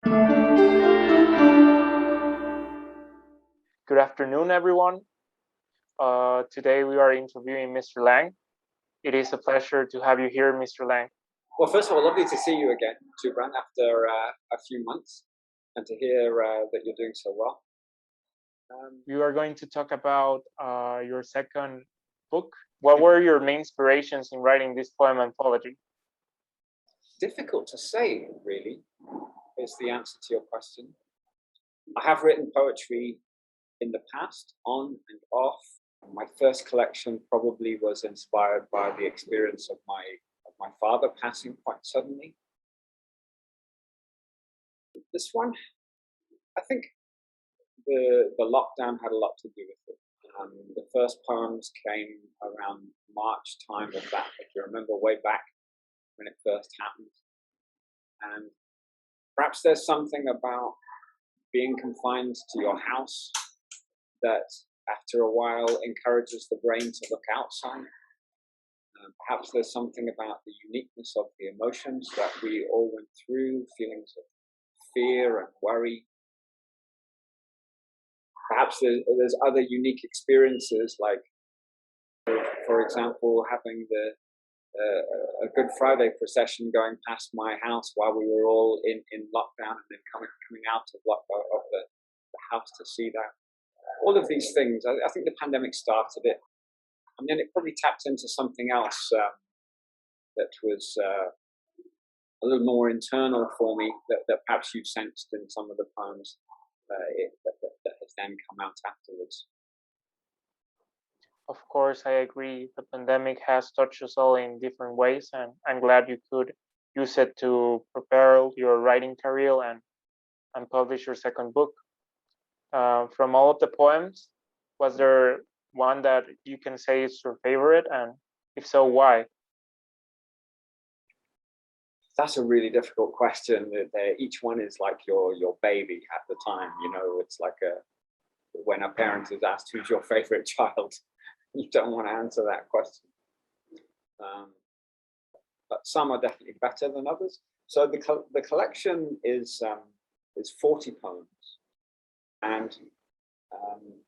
Good afternoon, everyone. Today we are interviewing Mr. Lang. It is a pleasure to have you here, Mr. Lang. Well, first of all, lovely to see you again, Tubran, after a few months, and to hear that you're doing so well. We are going to talk about your second book. What were your main inspirations in writing this poem anthology? Difficult to say, really, is the answer to your question. I have written poetry in the past, on and off. My first collection probably was inspired by the experience of my father passing quite suddenly. This one, I think the lockdown had a lot to do with it. The first poems came around March time of that, if you remember, way back when it first happened. And perhaps there's something about being confined to your house that after a while encourages the brain to look outside. Perhaps there's something about the uniqueness of the emotions that we all went through, feelings of fear and worry. Perhaps there's other unique experiences, like, for example, having a Good Friday procession going past my house while we were all in lockdown, and then coming out of the house to see that. All of these things, I think the pandemic started it, and then it probably tapped into something else that was a little more internal for me, that perhaps you've sensed in some of the poems that has then come out afterwards. Of course, I agree. The pandemic has touched us all in different ways, and I'm glad you could use it to prepare your writing career and publish your second book. From all of the poems, was there one that you can say is your favorite, and if so, why? That's a really difficult question. Each one is like your baby at the time. You know, it's like when a parent is asked who's your favorite child, you don't want to answer that question. But some are definitely better than others. So the collection is 40 poems, and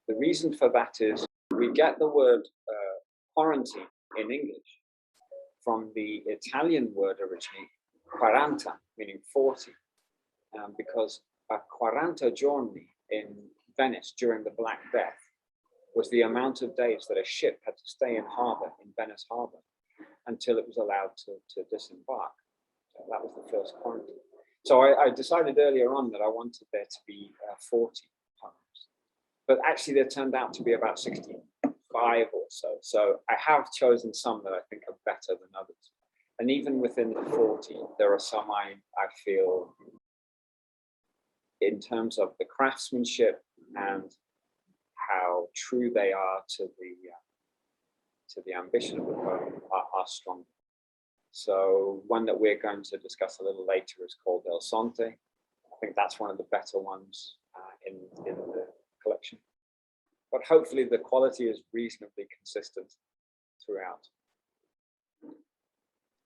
the reason for that is we get the word quarantine in English from the Italian word originally, quaranta, meaning 40, because 40 giorni in Venice during the Black Death was the amount of days that a ship had to stay in harbour, in Venice harbour, until it was allowed to disembark. So that was the first quarantine. So I decided earlier on that I wanted there to be 40 poems, but actually there turned out to be about 65 or so. So I have chosen some that I think are better than others. And even within the 40, there are some I feel, in terms of the craftsmanship and how true they are to the ambition of the poem, are strong. So one that we're going to discuss a little later is called El Sonte. I think that's one of the better ones in the collection. But hopefully the quality is reasonably consistent throughout.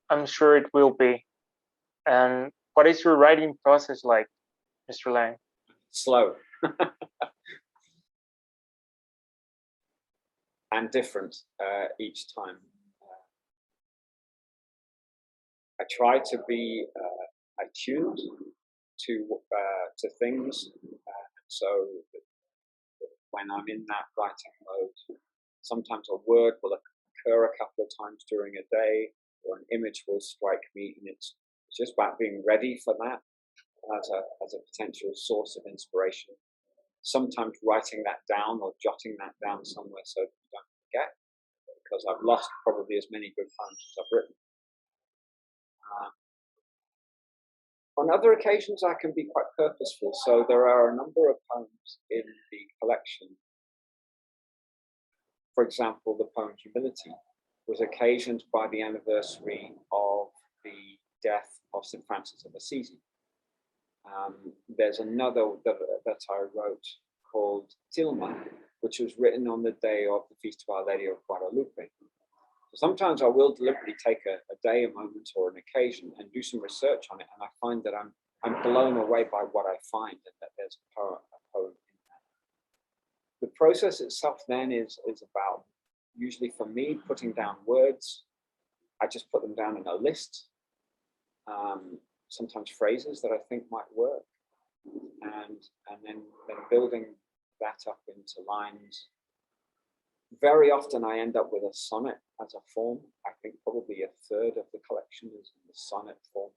I'm sure it will be. And what is your writing process like, Mr. Lang? Slow. And different each time. I try to be attuned to things, so when I'm in that writing mode, sometimes a word will occur a couple of times during a day, or an image will strike me, and it's just about being ready for that as a potential source of inspiration. Sometimes writing that down or jotting that down somewhere so that you don't forget, because I've lost probably as many good poems as I've written. On other occasions, I can be quite purposeful. So there are a number of poems in the collection. For example, the poem Humility was occasioned by the anniversary of the death of St. Francis of Assisi. There's another that I wrote called Tilma, which was written on the day of the Feast of Our Lady of Guadalupe. So sometimes I will deliberately take a day, a moment, or an occasion and do some research on it, and I find that I'm I'm blown away by what I find, and that there's a poem in that. The process itself then is about, usually for me, putting down words. I just put them down in a list, sometimes phrases that I think might work, and then building that up into lines. Very often I end up with a sonnet as a form. I think probably a third of the collection is in the sonnet form,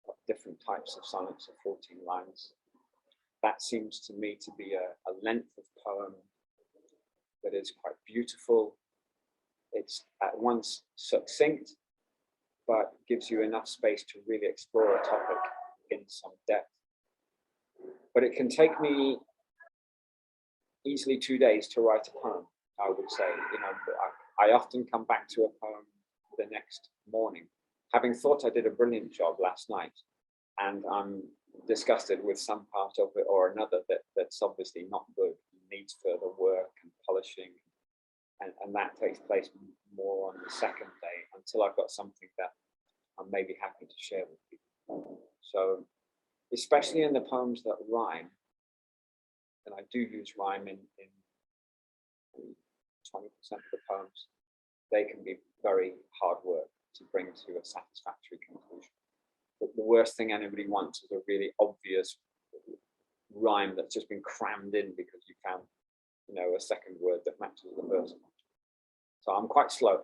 of different types of sonnets of 14 lines. That seems to me to be a length of poem that is quite beautiful. It's at once succinct, but gives you enough space to really explore a topic in some depth. But it can take me easily 2 days to write a poem, I would say. You know, I often come back to a poem the next morning, having thought I did a brilliant job last night, and I'm disgusted with some part of it or another that's obviously not good, needs further work and polishing, and that takes place more on the second day, until I've got something that I'm maybe happy to share with people. So, especially in the poems that rhyme, and I do use rhyme in 20% of the poems, they can be very hard work to bring to a satisfactory conclusion. But the worst thing anybody wants is a really obvious rhyme that's just been crammed in because you found, you know, a second word that matches the first one. So I'm quite slow.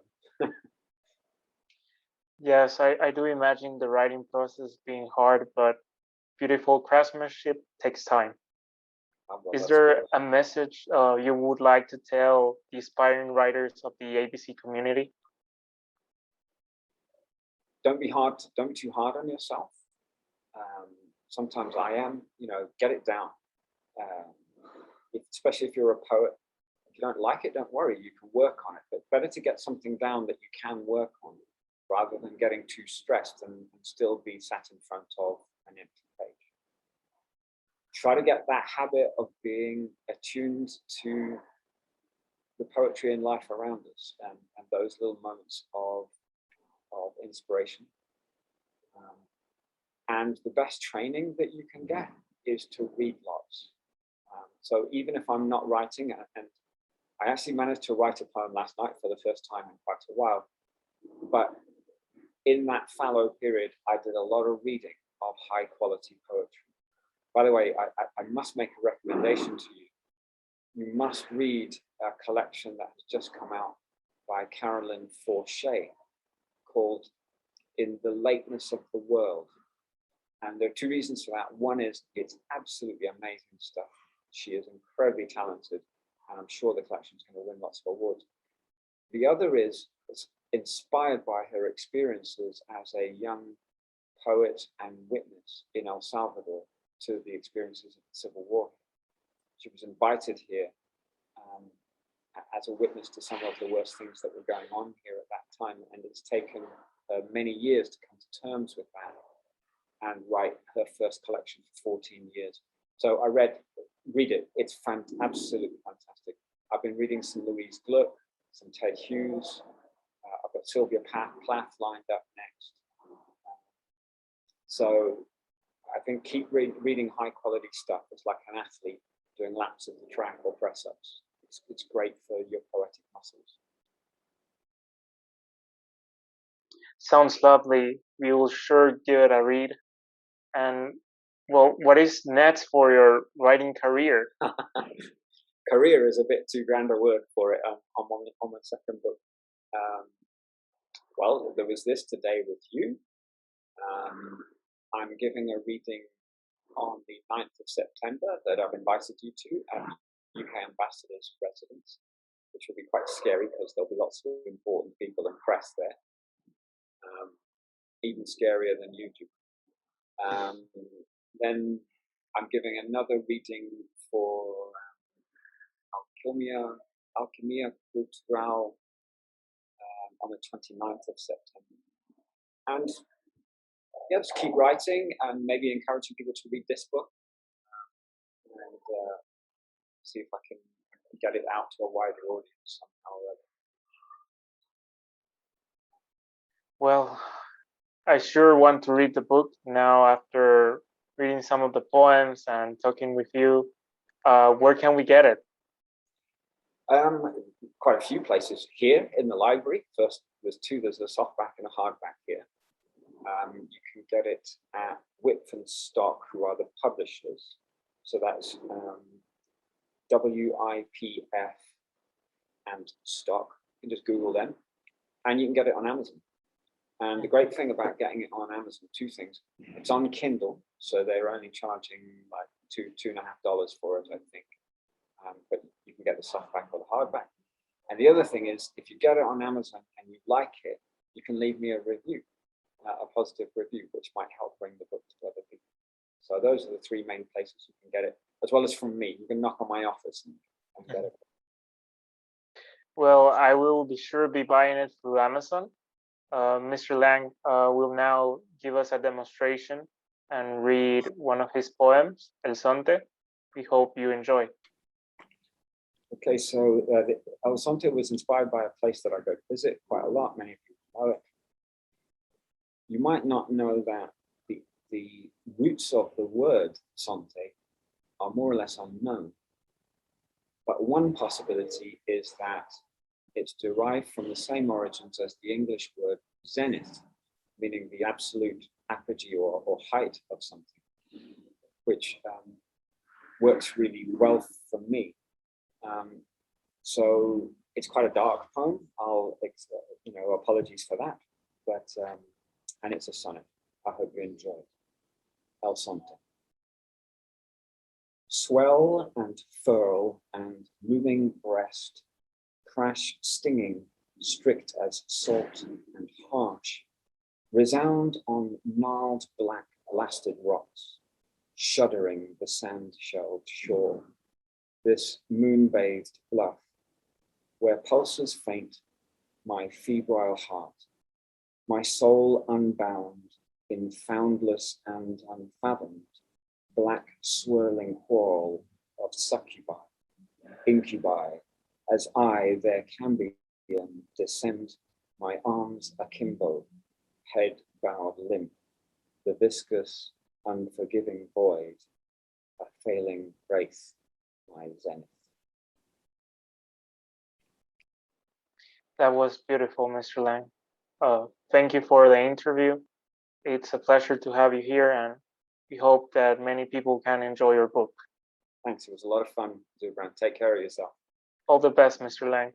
Yes, I do imagine the writing process being hard, but beautiful craftsmanship takes time. Well, Is there a message you would like to tell the aspiring writers of the ABC community? Don't be too hard on yourself. Sometimes I am, you know, get it down. Especially if you're a poet, if you don't like it, don't worry, you can work on it. But better to get something down that you can work on, rather than getting too stressed and still be sat in front of an empty page. Try to get that habit of being attuned to the poetry and life around us, and those little moments of inspiration. And the best training that you can get is to read lots. So even if I'm not writing, and I actually managed to write a poem last night for the first time in quite a while, but in that fallow period, I did a lot of reading of high quality poetry. By the way, I must make a recommendation to you. You must read a collection that has just come out by Caroline Forchet called In the Lateness of the World. And there are two reasons for that. One is it's absolutely amazing stuff. She is incredibly talented, and I'm sure the collection is going to win lots of awards. The other is it's inspired by her experiences as a young poet and witness in El Salvador to the experiences of the Civil War. She was invited here as a witness to some of the worst things that were going on here at that time, and it's taken her many years to come to terms with that and write her first collection for 14 years. So I read it. It's absolutely fantastic. I've been reading some Louise Gluck, some Ted Hughes. I've got Sylvia Plath lined up next. So I think keep reading high quality stuff. It's like an athlete doing laps of the track or press ups. It's great for your poetic muscles. Sounds lovely. We will sure give it a read. And well, what is next for your writing career? Career is a bit too grand a word for it. I'm on my second book. Well, there was this today with you. I'm giving a reading on the 9th of September that I've invited you to at UK Ambassador's residence, which will be quite scary because there'll be lots of important people and press there, even scarier than you do. Then I'm giving another reading for Alchemia Cultural on the 29th of September. And yeah, just keep writing and maybe encouraging people to read this book and see if I can get it out to a wider audience somehow or other. Well, I sure want to read the book now after reading some of the poems and talking with you. Where can we get it? Quite a few places. Here in the library. First, there's two. There's a softback and a hardback here. You can get it at Whitf and Stock, who are the publishers. So that's WIPF and Stock. You can just Google them, and you can get it on Amazon. And the great thing about getting it on Amazon, two things. It's on Kindle, so they're only charging like $2.50 for it, I think. But you can get the softback or the hardback. And the other thing is, if you get it on Amazon and you like it, you can leave me a review, a positive review, which might help bring the book to other people. So those are the three main places you can get it, as well as from me. You can knock on my office and get it. Well, I will be sure to be buying it through Amazon. Mr. Lang will now give us a demonstration and read one of his poems, El Sonte. We hope you enjoy. Okay, so El Sonte was inspired by a place that I go to visit quite a lot. Many people know it. You might not know that the roots of the word Sonte are more or less unknown. But one possibility is that it's derived from the same origins as the English word zenith, meaning the absolute apogee or height of something, which works really well for me. So it's quite a dark poem. Apologies for that, but and it's a sonnet. I hope you enjoy it. El Sonte. Swell and furl and moving breast, crash stinging, strict as salt and harsh, resound on gnarled black blasted rocks, shuddering the sand-shelled shore, this moon-bathed bluff, where pulses faint my febrile heart, my soul unbound in foundless and unfathomed, black swirling whirl of succubi, incubi, as I, their cambion, descend, my arms akimbo, head bowed limp, the viscous, unforgiving void, a failing wraith, my zenith. That was beautiful, Mr. Lang. Thank you for the interview. It's a pleasure to have you here, and we hope that many people can enjoy your book. Thanks, it was a lot of fun, Zubran. Take care of yourself. All the best, Mr. Lang.